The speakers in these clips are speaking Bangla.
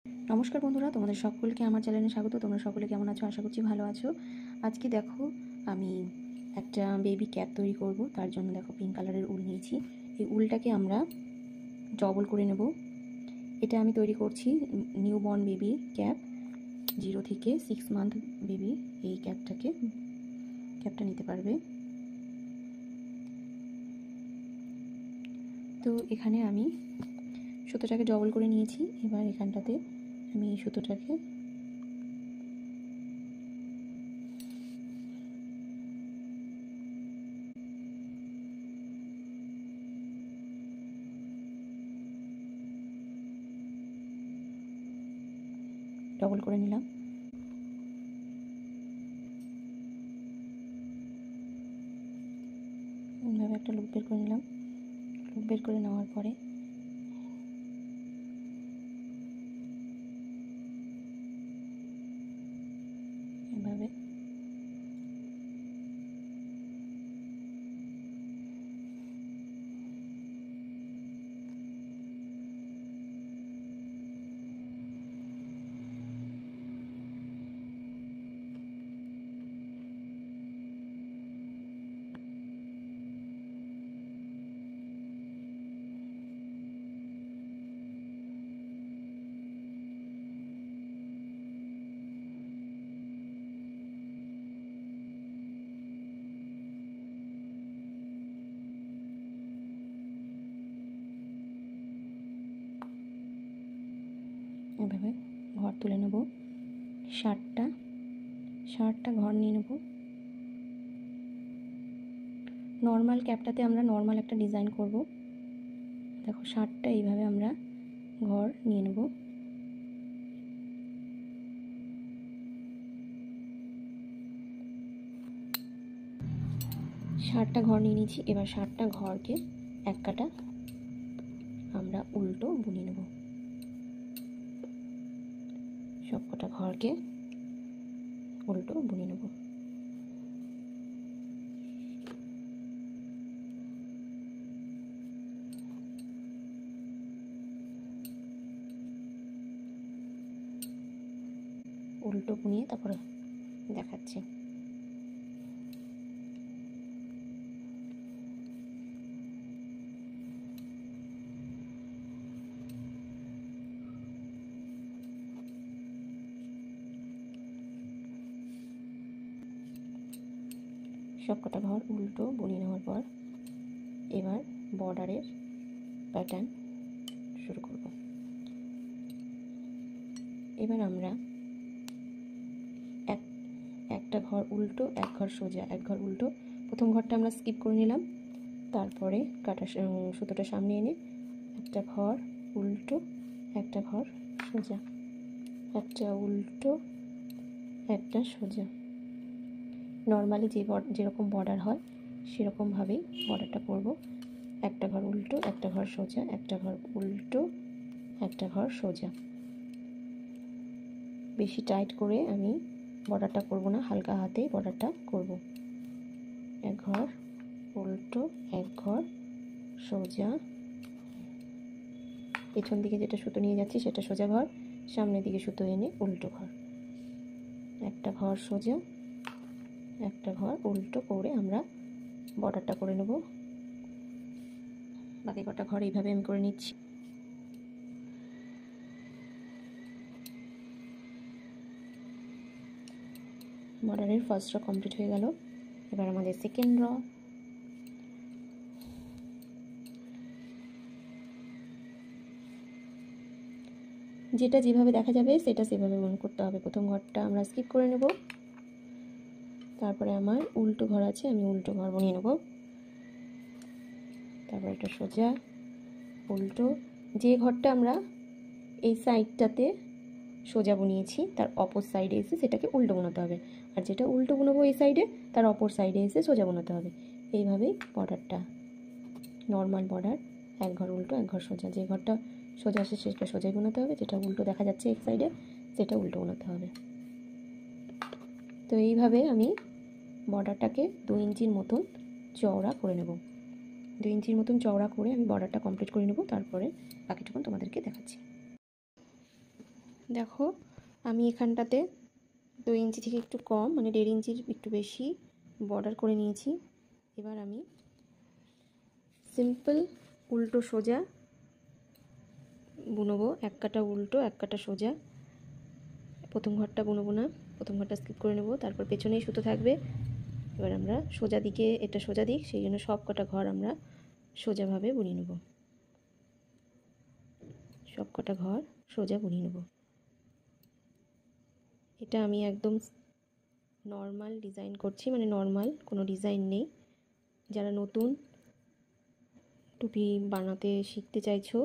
নমস্কার বন্ধুরা, তোমাদের সকলকে আমার চ্যানেলে স্বাগত। তোমরা সকলে কেমন আছো? আশা করছি ভালো আছো। আজকে দেখো আমি একটা বেবি ক্যাপ তৈরি করব। তার জন্য দেখো পিঙ্ক কালারের উল নিয়েছি। এই উলটাকে আমরা ডবল করে নেব। এটা আমি তৈরি করছি নিউ বর্ন বেবি ক্যাপ, 0 থেকে 6 মান্থ বেবি এই ক্যাপটা নিতে পারবে। তো এখানে আমি সুতোটাকে ডবল করে নিয়েছি। এবার এখানটাতে আমি এই সুতোটাকে ডবল করে নিলাম। এইভাবে একটা লুপ বের করে নিলাম। লুপ বের করে নেওয়ার পরে এভাবে এভাবে ঘর তুলে নেব। 60টা ঘর নিয়ে নেব। নর্মাল ক্যাপটাতে আমরা নর্মাল একটা ডিজাইন করব। দেখো 60টা এইভাবে আমরা ঘর নিয়ে নেব। ষাটটা ঘর নিয়ে নিয়েছি। এবার 60টা ঘরকে এক কাটা আমরা উল্টো বুনিয়ে নেব। সবকটা ঘরকে উল্টো বুনিয়ে নেব। উল্টো বুনিয়ে তারপরে দেখাচ্ছি। সবকটা ঘর উল্টো বুনিয়ে নেওয়ার পর এবার বর্ডারের প্যাটার্ন শুরু করব। এবার আমরা একটা ঘর উল্টো, এক ঘর সোজা, এক ঘর উল্টো। প্রথম ঘরটা আমরা স্কিপ করে নিলাম। তারপরে সুতোটা সামনে এনে একটা ঘর উল্টো, একটা ঘর সোজা, একটা উল্টো, একটা সোজা। নর্মালি যেরকম বর্ডার হয় সেরকমভাবেই বর্ডারটা করব। একটা ঘর উল্টো, একটা ঘর সোজা, একটা ঘর উল্টো, একটা ঘর সোজা। বেশি টাইট করে আমি বর্ডারটা করব না, হালকা হাতেই বর্ডারটা করব। এক ঘর উল্টো, এক ঘর সোজা। পেছন দিকে যেটা সুতো নিয়ে যাচ্ছি সেটা সোজা ঘর, সামনের দিকে সুতো এনে উল্টো ঘর। একটা ঘর সোজা, একটা ঘর উল্টো করে আমরা বর্ডারটা করে নেব। বাকি কটা ঘর এইভাবে আমি করে নিচ্ছি। বর্ডারের ফার্স্ট র কমপ্লিট হয়ে গেল। এবার আমাদের সেকেন্ড র। যেটা যেভাবে দেখা যাবে সেটা সেভাবে বুন করতে হবে। প্রথম ঘরটা আমরা স্কিপ করে নেব। তারপরে আমার উল্টো ঘর আছে, আমি উল্টো ঘর বুনিয়ে নেব। তারপর এটা সোজা, উল্টো। যে ঘরটা আমরা এই সাইডটাতে সোজা বুনিয়েছি তার অপর সাইডে এসে সেটাকে উল্টো বোনাতে হবে, আর যেটা উল্টো বুনবো এই সাইডে তার অপর সাইডে এসে সোজা বোনাতে হবে। এইভাবেই বর্ডারটা, নর্মাল বর্ডার, এক ঘর উল্টো, এক ঘর সোজা। যে ঘরটা সোজা আসে সেটা সোজাই বোনাতে হবে, যেটা উল্টো দেখা যাচ্ছে এক সাইডে সেটা উল্টো বোনাতে হবে। তো এইভাবে আমি বর্ডারটাকে 2 ইঞ্চির মতন চওড়া করে নেব। 2 ইঞ্চির মতন চওড়া করে আমি বর্ডারটা কমপ্লিট করে নেব। তারপরে বাকিটুকুন তোমাদেরকে দেখাচ্ছি। দেখো আমি এখানটাতে 2 ইঞ্চি থেকে একটু কম মানে 1.5 ইঞ্চির একটু বেশি বর্ডার করে নিয়েছি। এবার আমি সিম্পল উল্টো সোজা বুনবো, এক কাটা উল্টো এক কাটা সোজা। প্রথম ঘরটা বুনবো না, প্রথম ঘরটা স্কিপ করে নেব, তারপর পেছনেই সুতো থাকবে। এবার আমরা সোজা দিকে, এটা সোজা দিক, সেই জন্য সব কটা ঘর আমরা সোজাভাবে বুনিয়ে নেব, সব কটা ঘর সোজা বুনিয়ে নেব। এটা আমি একদম নর্মাল ডিজাইন করছি, মানে নর্মাল কোনো ডিজাইন নেই। যারা নতুন টুপি বানাতে শিখতে চাইছো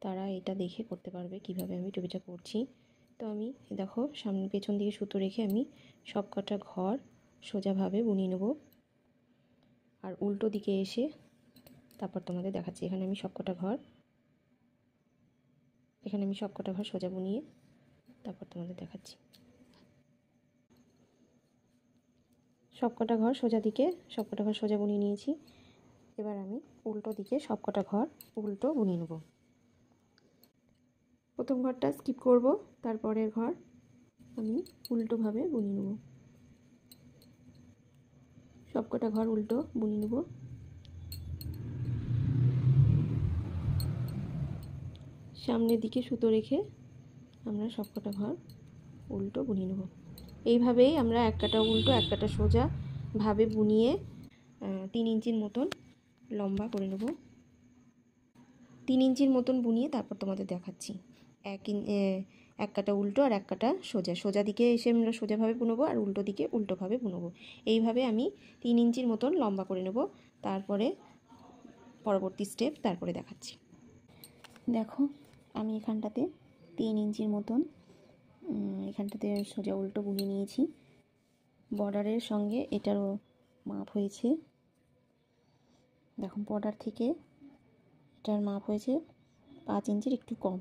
তারা এটা দেখে করতে পারবে কিভাবে আমি টুপিটা করছি। তো আমি দেখো সামনে পেছন দিকে সুতো রেখে আমি সব কটা ঘর সোজাভাবে বুনিয়ে নেব, আর উল্টো দিকে এসে তারপর তোমাদের দেখাচ্ছি। এখানে আমি সব কটা ঘর সোজা বুনিয়ে তারপর তোমাদের দেখাচ্ছি। সব কটা ঘর সোজা দিকে সব কটা ঘর সোজা বুনিয়ে নিয়েছি। এবার আমি উল্টো দিকে সব কটা ঘর উল্টো বুনিয়ে নেব। প্রথম ঘরটা স্কিপ করব, তারপরের ঘর আমি উল্টোভাবে বুনিয়ে নেব, সব কটা ঘর উল্টো বুনিয়ে নেব। সামনের দিকে সুতো রেখে আমরা সব কটা ঘর উল্টো বুনিয়ে নেব। এইভাবেই আমরা এক কাটা উল্টো এক কাটা সোজা ভাবে বুনিয়ে 3 ইঞ্চির মতন লম্বা করে নেব। 3 ইঞ্চির মতন বুনিয়ে তারপর তোমাদের দেখাচ্ছি। এক কাটা উল্টো আর এক কাটা সোজা, সোজা দিকে এসে আমরা সোজাভাবে বুনবো আর উল্টো দিকে উল্টোভাবে বুনবো। এইভাবে আমি 3 ইঞ্চির মতন লম্বা করে নেব, তারপরে পরবর্তী স্টেপ তারপরে দেখাচ্ছি। দেখো আমি এখানটাতে 3 ইঞ্চির মতন এখানটাতে সোজা উল্টো বুনিয়ে নিয়েছি। বর্ডারের সঙ্গে এটারও মাপ হয়েছে, দেখুন বর্ডার থেকে এটার মাপ হয়েছে 5 ইঞ্চির একটু কম।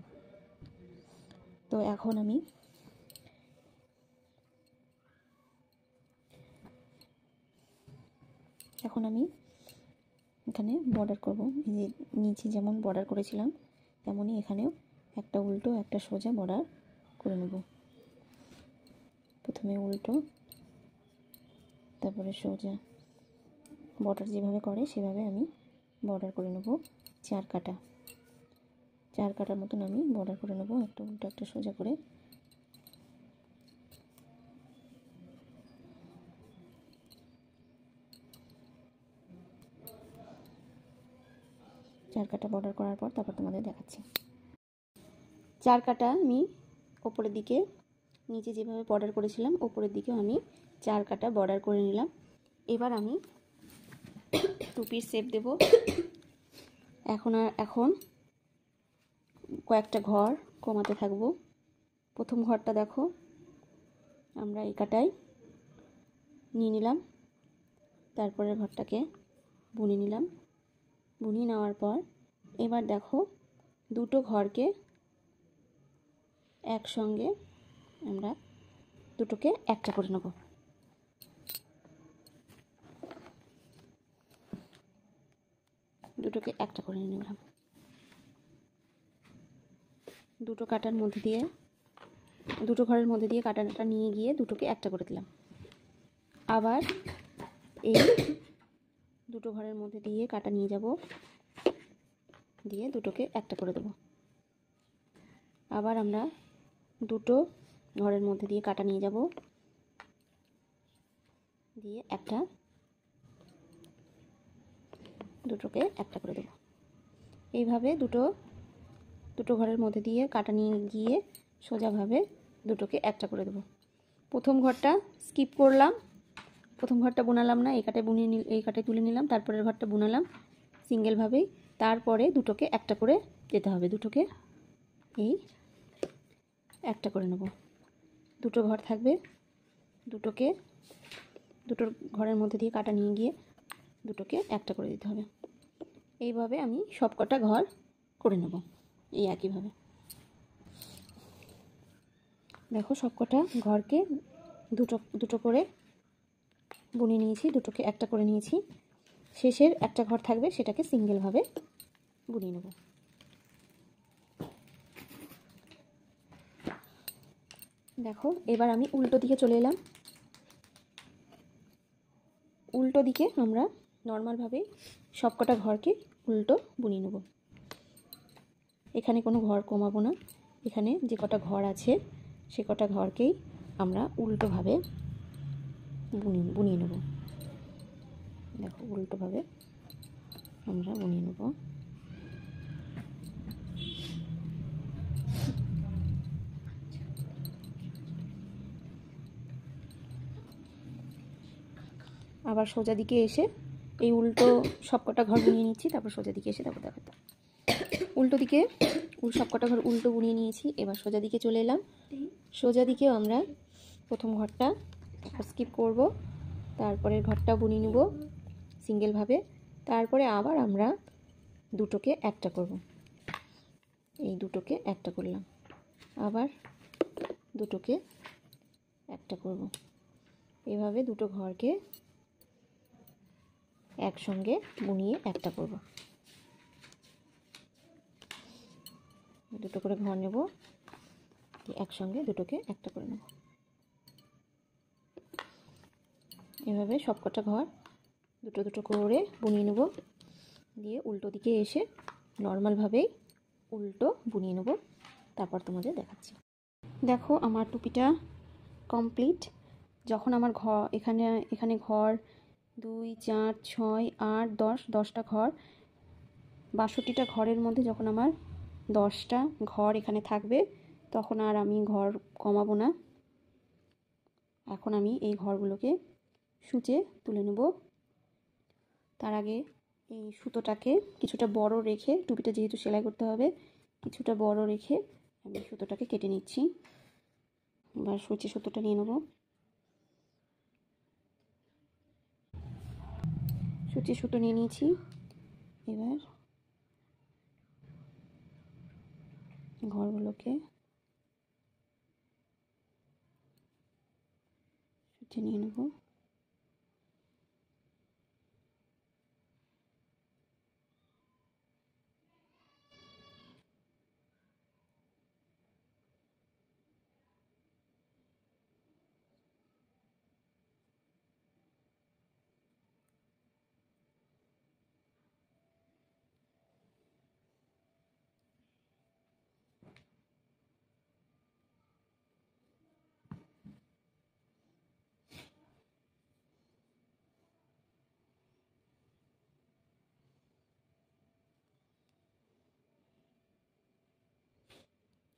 তো এখন আমি এখানে বর্ডার করব। এই যে নিচে যেমন বর্ডার করেছিলাম তেমনই এখানেও একটা উল্টো একটা সোজা বর্ডার করে নেব। প্রথমে উল্টো তারপরে সোজা, বর্ডার যেভাবে করে সেভাবে আমি বর্ডার করে নেব। 4 কাটার মতন আমি বর্ডার করে নেব, একটা উল্টো একটা সোজা করে। চার কাটা বর্ডার করার পর তারপর তোমাদের দেখাচ্ছি। 4 কাটা আমি ওপরের দিকে, নিচে যেভাবে বর্ডার করেছিলাম ওপরের দিকেও আমি 4 কাটা বর্ডার করে নিলাম। এবার আমি টুপির শেপ দেব। এখন কয়েকটা ঘর কমাতে থাকবো। প্রথম ঘরটা দেখো আমরা এই কাটাই নিয়ে নিলাম, তারপরের ঘরটাকে বুনে নিলাম। বুনিয়ে নেওয়ার পর এবার দেখো দুটো ঘরকে একসঙ্গে আমরা দুটোকে একটা করে নেব। দুটোকে একটা করে নিলাম, দুটো কাটার মধ্যে দিয়ে দুটো ঘরের মধ্যে দিয়ে কাটাটা নিয়ে গিয়ে দুটোকে একটা করে দিলাম। আবার এই দুটো ঘরের মধ্যে দিয়ে কাটা নিয়ে যাব, দিয়ে দুটোকে একটা করে দেব। আবার আমরা দুটো ঘরের মধ্যে দিয়ে কাটা নিয়ে যাব, দিয়ে দুটোকে একটা করে দেব। এইভাবে দুটো ঘরের মধ্যে দিয়ে কাটা নিয়ে গিয়ে সোজাভাবে দুটোকে একটা করে দেব। প্রথম ঘরটা স্কিপ করলাম, প্রথম ঘরটা বোনালাম না, এই কাটায় তুলে নিলাম, তারপরের ঘরটা বোনালাম সিঙ্গেলভাবেই। তারপরে দুটোকে একটা করে যেতে হবে, দুটোকে এই একটা করে নেব। দুটো ঘর থাকবে, দুটো ঘরের মধ্যে দিয়ে কাটা নিয়ে গিয়ে দুটোকে একটা করে দিতে হবে। এইভাবে আমি সব কটা ঘর করে নেব এই একইভাবে। দেখো সব কটা ঘরকে দুটো করে বুনে নিয়েছি, দুটোকে একটা করে নিয়েছি। শেষের একটা ঘর থাকবে, সেটাকে সিঙ্গেলভাবে বুনিয়ে নেব। দেখো এবার আমি উল্টো দিকে চলে এলাম। উল্টো দিকে আমরা নর্মালভাবে সবকটা ঘরকে উল্টো বুনিয়ে নেব। এখানে কোনো ঘর কমাবো না, এখানে যে কটা ঘর আছে সে কটা ঘরকেই আমরা উল্টোভাবে বুনিয়ে নেব। দেখো উল্টোভাবে আমরা বুনিয়ে নেব। আবার সোজা দিকে এসে এই উল্টো সবকটা ঘর বুনিয়ে নিচ্ছি, তারপর সোজা দিকে এসে তারপর দেখাতে। উল্টো দিকে সবকটা ঘর উল্টো বুনিয়ে নিয়েছি, এবার সোজা দিকে চলে এলাম। সোজা দিকেও আমরা প্রথম ঘরটা স্কিপ করব, তারপরের ঘরটা বুনিয়ে নেব সিঙ্গেলভাবে, তারপরে আবার আমরা দুটোকে একটা করব। এই দুটোকে একটা করলাম, আবার দুটোকে একটা করব। এভাবে দুটো ঘরকে একসঙ্গে বুনিয়ে একটা করব। দুটো করে ঘর নেব, একসঙ্গে দুটোকে একটা করে নেব। এভাবে সবকটা ঘর দুটো দুটো করে বুনিয়ে নেব, দিয়ে উল্টো দিকে এসে নর্মালভাবেই উল্টো বুনিয়ে নেব, তারপর তোমাদের দেখাচ্ছি। দেখো আমার টুপিটা কমপ্লিট। যখন আমার এখানে ঘর 2 4 6 8 10, 10টা ঘর, 62টা ঘরের মধ্যে যখন আমার 10টা ঘর এখানে থাকবে, তখন আর আমি ঘর কমাবো না। এখন আমি এই ঘরগুলোকে সূচে তুলে নেব। তার আগে এই সুতোটাকে কিছুটা বড় রেখে, টুপিটা যেহেতু সেলাই করতে হবে, কিছুটা বড় রেখে আমি সুতোটাকে কেটে নিচ্ছি। এবার সূচে সুতোটা নিয়ে নেব। সূচে সুতো নিয়ে নিয়েছি। এবার ঘরগুলোকে সূচে নিয়ে নেব।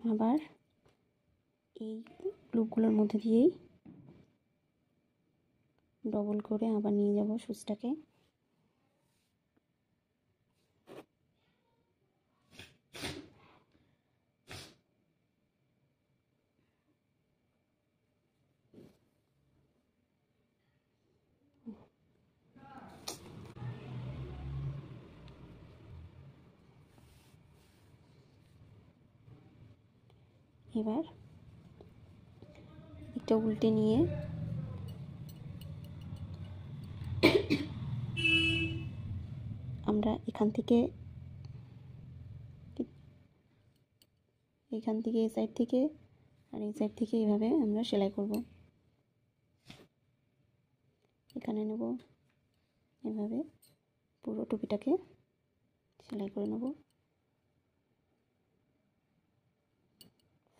আবার এই লুপগুলোর মধ্যে দিয়েই ডবল করে আবার নিয়ে যাব সুচটাকে। এবার এটা উল্টে নিয়ে আমরা এখান থেকে এই সাইড থেকে আর এই সাইড থেকে এইভাবে আমরা সেলাই করব। এখানে নেব, এভাবে পুরো টুপিটাকে সেলাই করে নেব।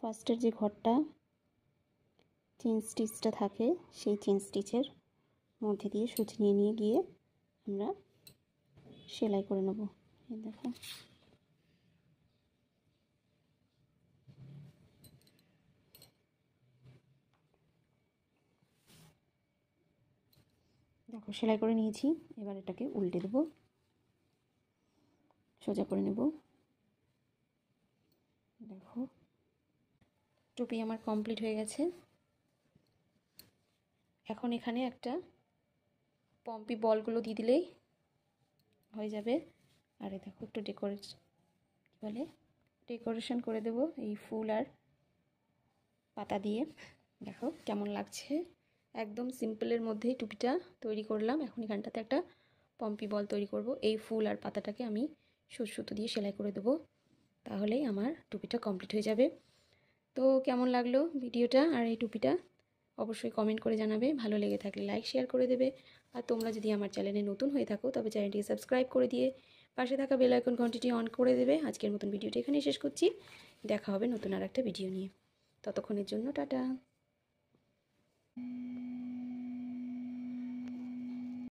ফার্স্টের যে ঘরটা চেন স্টিচটা থাকে, সেই চেন স্টিচের মধ্যে দিয়ে সুচ নিয়ে গিয়ে আমরা সেলাই করে নেব। এই দেখো সেলাই করে নিয়েছি। এবার এটাকে উল্টে দেব, সোজা করে নেব। দেখো টুপি আমার কমপ্লিট হয়ে গেছে। এখন এখানে একটা পম্পি বলগুলো দিয়ে দিলেই হয়ে যাবে। আর এই দেখো একটু ডেকোরেশন করে দেব এই ফুল আর পাতা দিয়ে। দেখো কেমন লাগছে, একদম সিম্পলের মধ্যেই টুপিটা তৈরি করলাম। এখন এখানটাতে একটা পম্পি বল তৈরি করব। এই ফুল আর পাতাটাকে আমি সুতো দিয়ে সেলাই করে দেবো, তাহলেই আমার টুপিটা কমপ্লিট হয়ে যাবে। তো কেমন লাগলো ভিডিওটা আর এই টুপিটা অবশ্যই কমেন্ট করে জানাবে। ভালো লেগে থাকলে লাইক শেয়ার করে দেবে। আর তোমরা যদি আমার চ্যানেলে নতুন হয়ে থাকো তবে চ্যানেলটিকে সাবস্ক্রাইব করে দিয়ে পাশে থাকা বেল আইকন ঘন্টিটি অন করে দেবে। আজকের মতন ভিডিওটা এখানেই শেষ করছি। দেখা হবে নতুন আর একটা ভিডিও নিয়ে। ততক্ষণের জন্য টাটা।